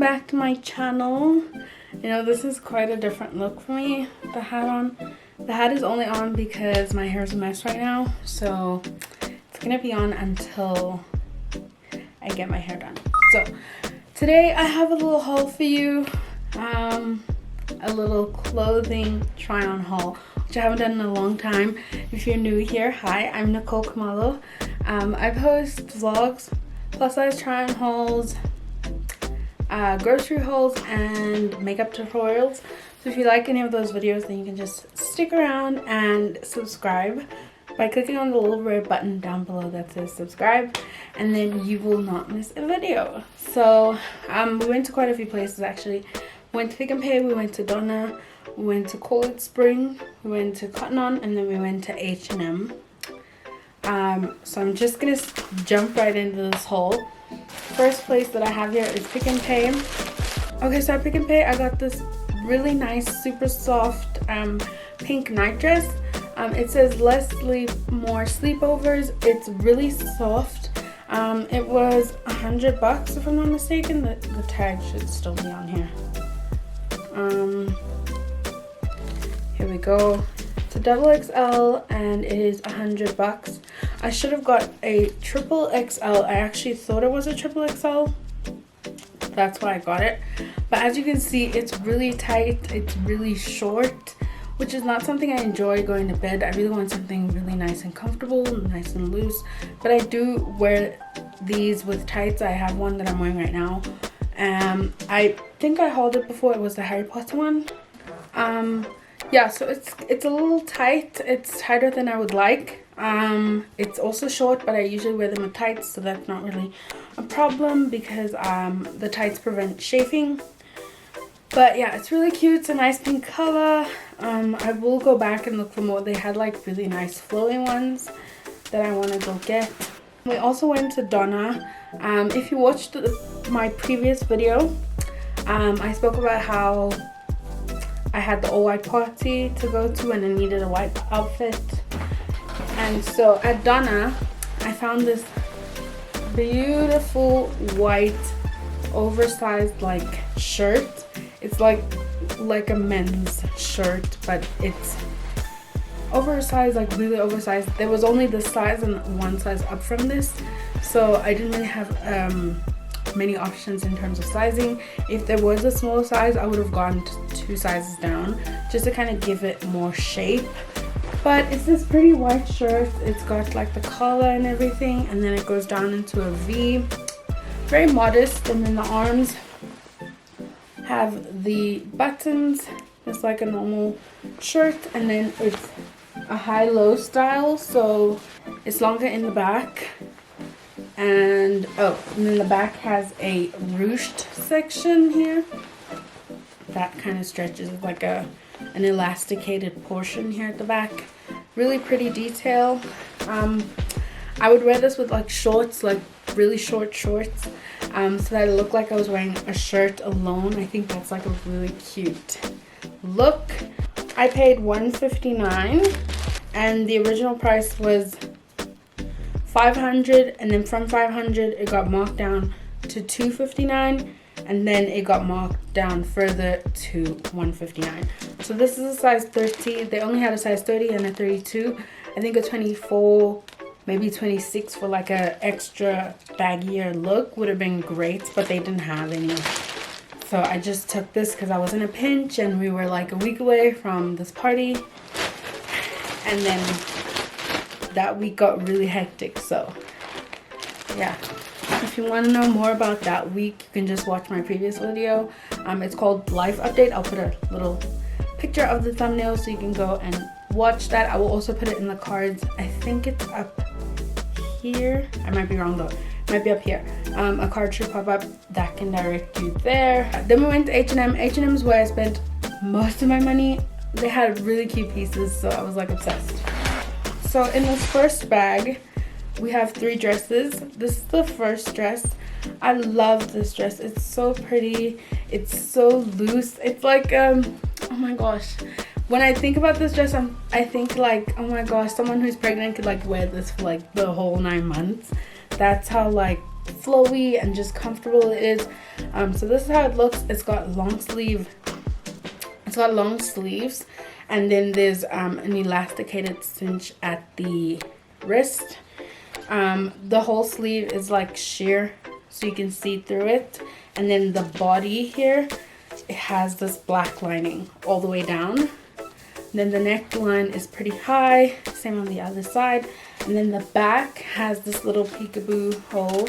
back to my channel. You know, this is quite a different look for me. The hat on. The hat is only on because my hair is a mess right now, so it's gonna be on until I get my hair done. So today I have a little haul for you, a little clothing try on haul, which I haven't done in a long time. If you're new here, hi, I'm Nicole Khumalo. I post vlogs, plus size try on hauls, grocery hauls, and makeup tutorials. So if you like any of those videos, then you can just stick around and subscribe by clicking on the little red button down below that says subscribe, and then you will not miss a video. So we went to quite a few places actually. We went to PNP, we went to Donna, we went to Cold Spring, we went to Cotton On, and then we went to H&M. So I'm just gonna jump right into this haul. First place that I have here is PNP. Okay, so at PNP I got this really nice, super soft pink night dress. It says less sleep, more sleepovers. It's really soft. It was $100 if I'm not mistaken. The tag should still be on here. Here we go. It's a double XL and it is $100. I should have got a triple XL. I actually thought it was a triple XL. That's why I got it. But as you can see, it's really tight. It's really short, which is not something I enjoy going to bed. I really want something really nice and comfortable, nice and loose. But I do wear these with tights. I have one that I'm wearing right now. I think I hauled it before. It was the Harry Potter one. Yeah, so it's a little tight. It's tighter than I would like. It's also short, but I usually wear them with tights, so that's not really a problem because the tights prevent chafing. But yeah, it's really cute. It's a nice pink color. I will go back and look for more. They had like really nice flowing ones that I want to go get. We also went to Donna. If you watched my previous video, I spoke about how I had the all-white party to go to and I needed a white outfit. And so at Donna, I found this beautiful white oversized like shirt. It's like a men's shirt, but it's oversized, like really oversized. There was only this size and one size up from this, so I didn't really have many options in terms of sizing. If there was a small size, I would have gone 2 sizes down just to kind of give it more shape. But it's this pretty white shirt. It's got like the collar and everything, and then it goes down into a V. Very modest, and then the arms have the buttons. It's like a normal shirt, and then it's a high-low style, so it's longer in the back. And then the back has a ruched section here that kind of stretches. It's like an elasticated portion here at the back. Really pretty detail. I would wear this with like shorts, like really short shorts, so that it looked like I was wearing a shirt alone. I think that's like a really cute look. I paid $159 and the original price was $500, and then from $500 it got marked down to $259, and then it got marked down further to $159. So this is a size 30. They only had a size 30 and a 32. I think a 24, maybe 26 for like a extra baggier look would have been great, but they didn't have any. So I just took this because I was in a pinch and we were like a week away from this party, and then that week got really hectic. So yeah, if you want to know more about that week, you can just watch my previous video. It's called Life Update. I'll put a little picture of the thumbnail so you can go and watch that. I will also put it in the cards. I think it's up here. I might be wrong though. It might be up here. A card should pop up that can direct you there. Then we went to H&M. H&M is where I spent most of my money. They had really cute pieces, so I was like obsessed. So in this first bag, we have 3 dresses. This is the first dress. I love this dress. It's so pretty. It's so loose. It's like, oh my gosh. When I think about this dress, I think like, oh my gosh, someone who's pregnant could like wear this for like the whole 9 months. That's how like flowy and just comfortable it is. So this is how it looks. It's got long sleeves, and then there's an elasticated cinch at the wrist. The whole sleeve is like sheer, so you can see through it. And then the body here, it has this black lining all the way down. Then the neckline is pretty high, same on the other side. And then the back has this little peekaboo hole,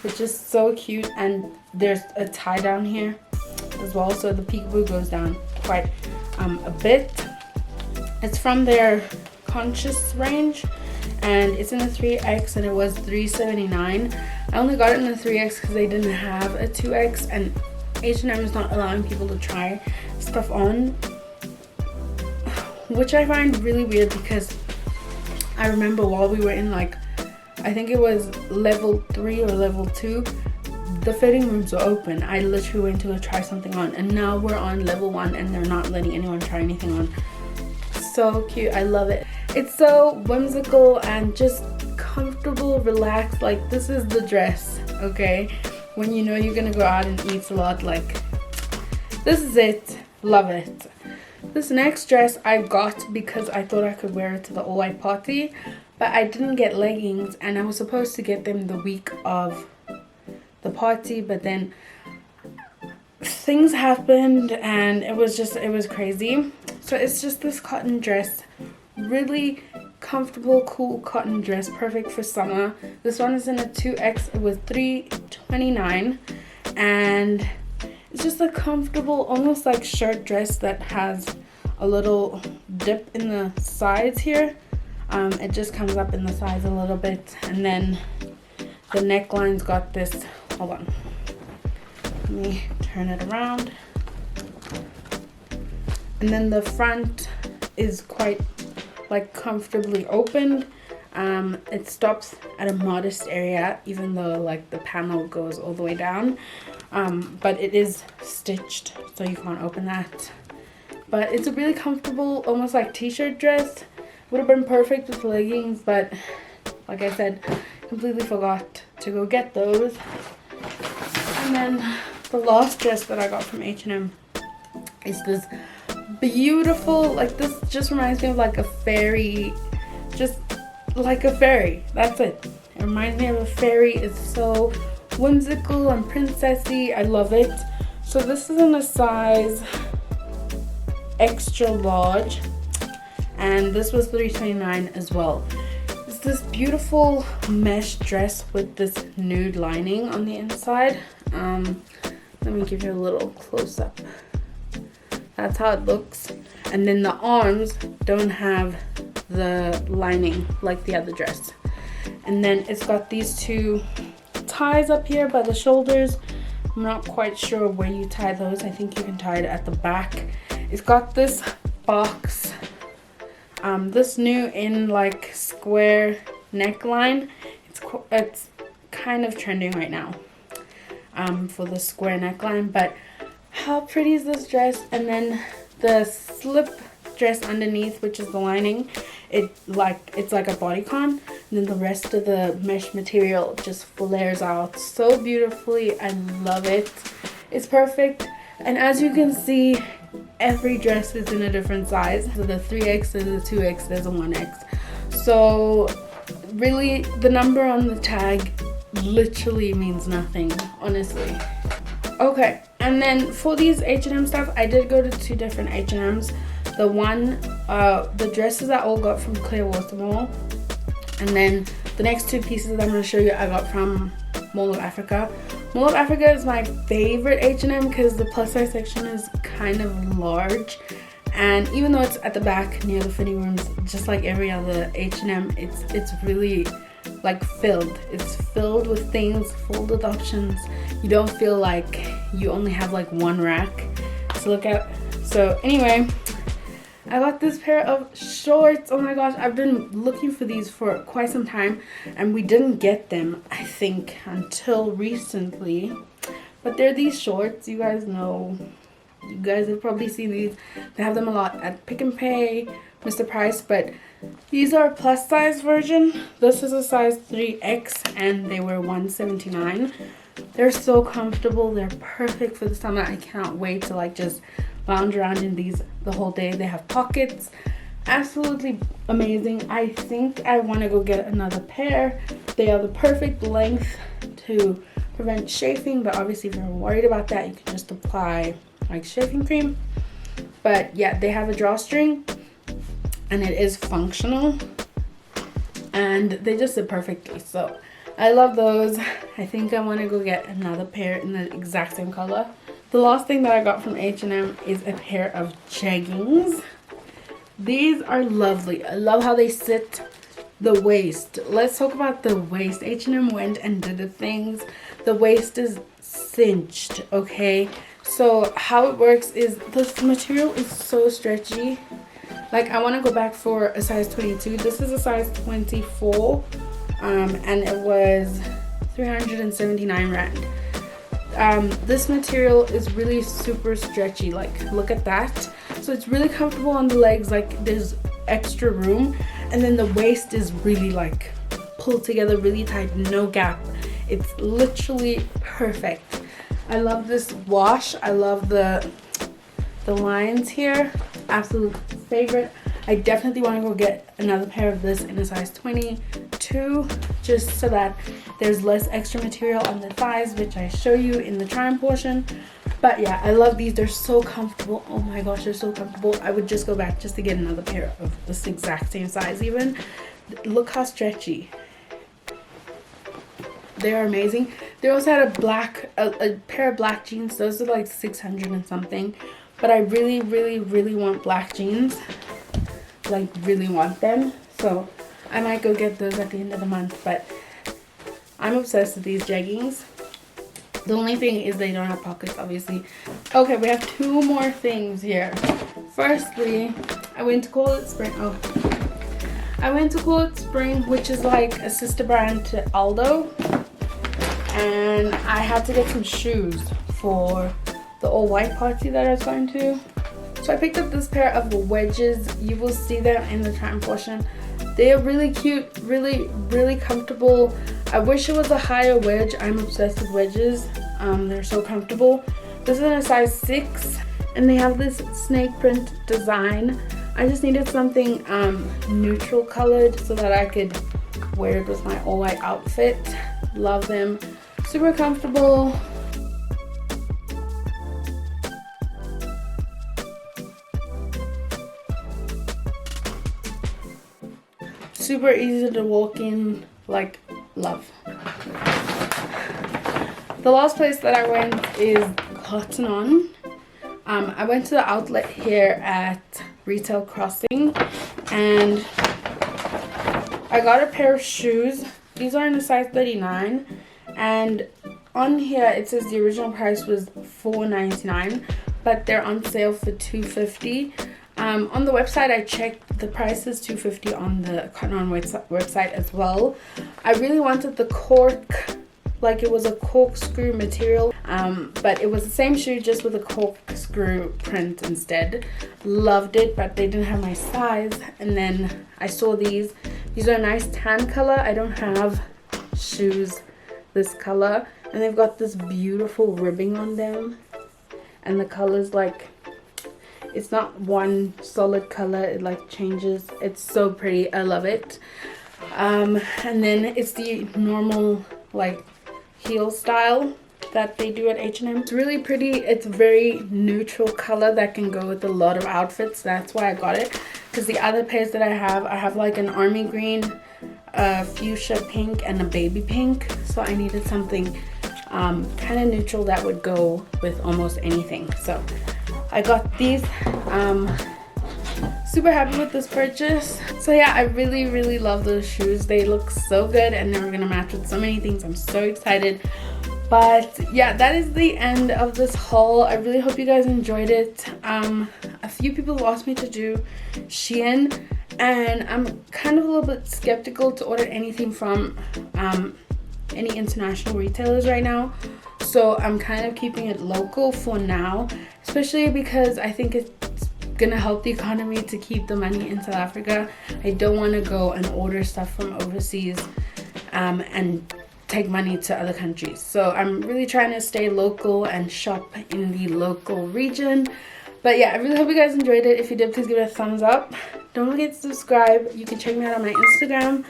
which is so cute. And there's a tie down here as well, so the peekaboo goes down quite a bit. It's from their Conscious range, and it's in the 3X, and it was $3.79. I only got it in the 3X because they didn't have a 2X, and H&M is not allowing people to try stuff on, which I find really weird, because I remember while we were in like, I think it was level 3 or level 2, the fitting rooms were open. I literally went to go try something on, and now we're on level 1 and they're not letting anyone try anything on. So cute. I love it. It's so whimsical and just comfortable, relaxed. Like, this is the dress, okay? When you know you're gonna go out and eat a lot, like, this is it. Love it. This next dress I got because I thought I could wear it to the all-white party, but I didn't get leggings, and I was supposed to get them the week of the party, but then things happened and it was crazy. So it's just this cotton dress, really comfortable, cool cotton dress, perfect for summer. This one is in a 2X. It was $3.29, and it's just a comfortable, almost like shirt dress that has a little dip in the sides here. It just comes up in the sides a little bit, and then the neckline's got this, hold on, let me turn it around. And then the front is quite like comfortably opened. It stops at a modest area, even though like the panel goes all the way down. But it is stitched, so you can't open that. But it's a really comfortable, almost like t-shirt dress. Would have been perfect with leggings, but like I said, completely forgot to go get those. And then the last dress that I got from H&M is this beautiful, like, this just reminds me of like a fairy, just like a fairy. That's it. It reminds me of a fairy. It's so whimsical and princessy. I love it. So this is in a size extra large, and this was $3.29 as well. It's this beautiful mesh dress with this nude lining on the inside. Let me give you a little close-up. That's how it looks. And then the arms don't have the lining like the other dress. And then it's got these two ties up here by the shoulders. I'm not quite sure where you tie those. I think you can tie it at the back. It's got this box, this new in like square neckline. It's kind of trending right now for the square neckline, but how pretty is this dress? And then the slip dress underneath, which is the lining, it's like a bodycon, and then the rest of the mesh material just flares out so beautifully. I love it. It's perfect. And as you can see, every dress is in a different size. So the 3X, there's a 2X, there's a 1X. So really, the number on the tag literally means nothing, honestly. Okay, and then for these H&M stuff, I did go to 2 different H&Ms. The dresses I all got from Clearwater Mall, and then the next 2 pieces that I'm going to show you I got from Mall of Africa. Mall of Africa is my favorite H&M because the plus size section is kind of large, and even though it's at the back near the fitting rooms, just like every other H&M, it's really like filled. It's filled with things, folded options. You don't feel like you only have like one rack to look at. So anyway, I got this pair of shorts. Oh my gosh, I've been looking for these for quite some time, and we didn't get them, I think, until recently. But they're these shorts. You guys know, you guys have probably seen these. They have them a lot at Pick and Pay, Mr. Price, but These are plus size version. This is a size 3X and they were $179. They're so comfortable. They're perfect for the summer. I cannot wait to like just lounge around in these the whole day. They have pockets. Absolutely amazing. I think I want to go get another pair. They are the perfect length to prevent chafing, but obviously if you're worried about that, you can just apply like shaving cream. But yeah, they have a drawstring and it is functional and they just sit perfectly. So I love those. I think I want to go get another pair in the exact same color. The last thing that I got from H&M is a pair of jeggings. These are lovely. I love how they sit. The waist. Let's talk about the waist. H&M went and did the things. The waist is cinched, okay? So how it works is this material is so stretchy. Like I want to go back for a size 22. This is a size 24 and it was 379 rand. This material is really super stretchy. Like look at that. So it's really comfortable on the legs. Like there's extra room, and then the waist is really like pulled together really tight, no gap. It's literally perfect. I love this wash. I love the lines here. Absolute favorite. I definitely want to go get another pair of this in a size 22 just so that there's less extra material on the thighs, which I show you in the try-on portion. But yeah, I love these. They're so comfortable. Oh my gosh, they're so comfortable. I would just go back just to get another pair of this exact same size even. Look how stretchy. They are amazing. They also had a pair of black jeans. Those are like 600 and something. But I really, really, really want black jeans. Like really want them. So I might go get those at the end of the month. But I'm obsessed with these jeggings. The only thing is they don't have pockets, obviously. Okay, we have two more things here. Firstly, I went to Call It Spring. I went to Call It Spring, which is like a sister brand to Aldo. And I had to get some shoes for the all white party that I was going to. So I picked up this pair of wedges. You will see them in the try-on portion. They are really cute, really, really comfortable. I wish it was a higher wedge. I'm obsessed with wedges. They're so comfortable. This is in a size 6 and they have this snake print design. I just needed something neutral colored so that I could wear it with my all white outfit. Love them. Super comfortable. Super easy to walk in, like love. The last place that I went is Cotton On. I went to the outlet here at Retail Crossing and I got a pair of shoes. These are in a size 39 and on here it says the original price was $4.99 but they're on sale for $2.50. On the website I checked, the price is $2.50 on the Cotton On website as well. I really wanted the cork, like it was a corkscrew material, but it was the same shoe just with a corkscrew print instead. Loved it, but they didn't have my size. And then I saw these. These are a nice tan color. I don't have shoes this color, and they've got this beautiful ribbing on them, and the color's like, it's not one solid color, it like changes. It's so pretty. I love it. And then it's the normal like heel style that they do at H&M. It's really pretty. It's a very neutral color that can go with a lot of outfits. That's why I got it, because the other pairs that I have like an army green, a fuchsia pink, and a baby pink. So I needed something kind of neutral that would go with almost anything. So I got these. Super happy with this purchase. So yeah, I really, really love those shoes. They look so good and they're gonna match with so many things. I'm so excited. But yeah, that is the end of this haul. I really hope you guys enjoyed it. A few people asked me to do Shein, and I'm kind of a little bit skeptical to order anything from any international retailers right now. So I'm kind of keeping it local for now, especially because I think it's gonna help the economy to keep the money in South Africa. I don't want to go and order stuff from overseas and take money to other countries. So I'm really trying to stay local and shop in the local region. But yeah, I really hope you guys enjoyed it. If you did, please give it a thumbs up. Don't forget to subscribe. You can check me out on my Instagram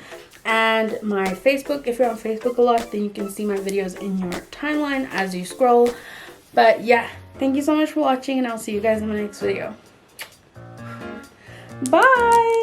and my Facebook. If you're on Facebook a lot, then you can see my videos in your timeline as you scroll. But yeah, thank you so much for watching, and I'll see you guys in my next video. Bye!